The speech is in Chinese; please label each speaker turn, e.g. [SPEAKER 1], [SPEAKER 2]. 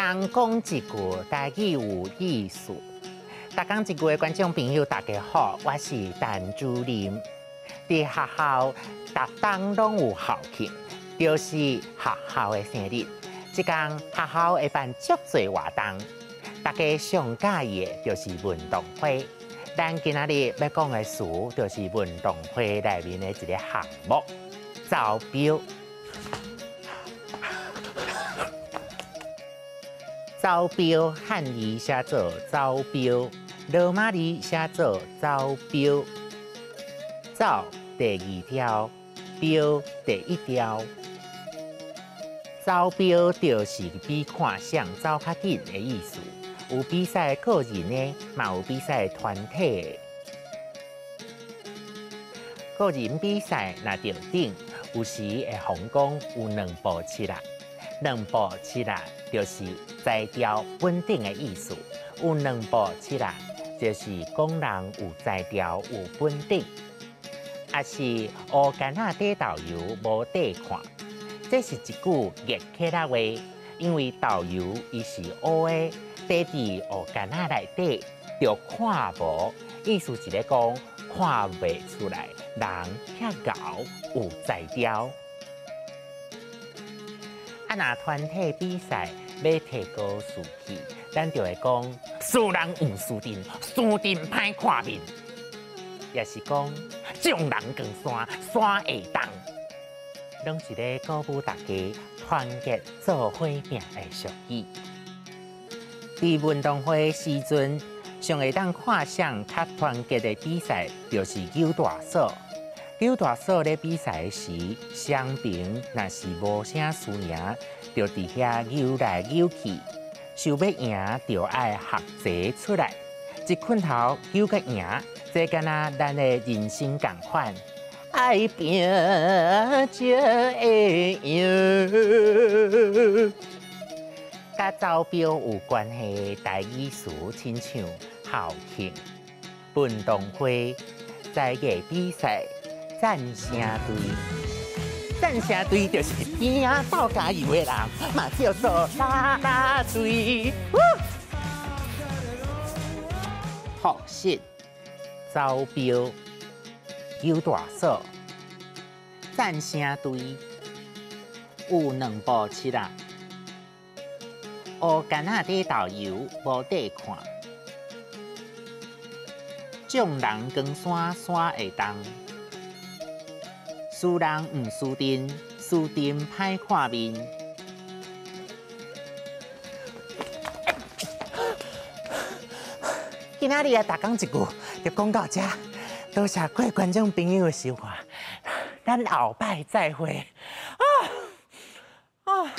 [SPEAKER 1] 人讲一句，台语有意思。大讲一句的观众朋友，大家好，我是陈主任。伫学校，逐当拢有校庆，就是学校的生日。即天学校会办足侪活动，大家上喜意的就是运动会。咱今仔日要讲的词，就是运动会内面的一个项目——招标。招标汉语写作招标，罗马字写作招标。招第二条，标第一条。招标就是比看谁走较紧的意思。有比赛个人的，嘛有比赛团体的。个人比赛若着顶，有时会红讲有两步起来。两步起来就是才调稳定的意思。有两步起来，就是讲人有才调有稳定。也是乌干仔底豆油无底看，这是一句热客仔话，因为豆油伊是乌的。底伫乌干仔内底，就看无，意思是咧讲看袂出来，人遐敖有才调。若团体比赛要提高士气，咱就会讲输人毋输阵，输阵歹看面，也是讲众人更山，山会动，拢是咧鼓舞大家团结做伙拼的俗语。伫运动会时阵，上会当看谁较团结的比赛，就是扭大锁。扭大锁咧比赛时，双平若是无啥输赢，就伫遐扭来扭去。想要赢，就爱学习出来，一困头扭个赢，这敢若咱的人生共款。爱拼才会赢。甲招标有关系的台语词，亲像校庆、运动会、才艺比赛、战声队。战声队就是边仔斗加油的人，嘛叫做啦啦队。复习、招标、扭大锁、战声队，有两步起来。乌干仔底豆油无底看，众人光山山会动，输人毋输阵，输阵歹看面。今仔日啊，大讲一句，就讲到这，多谢各位观众朋友的收看，咱后摆再会。啊。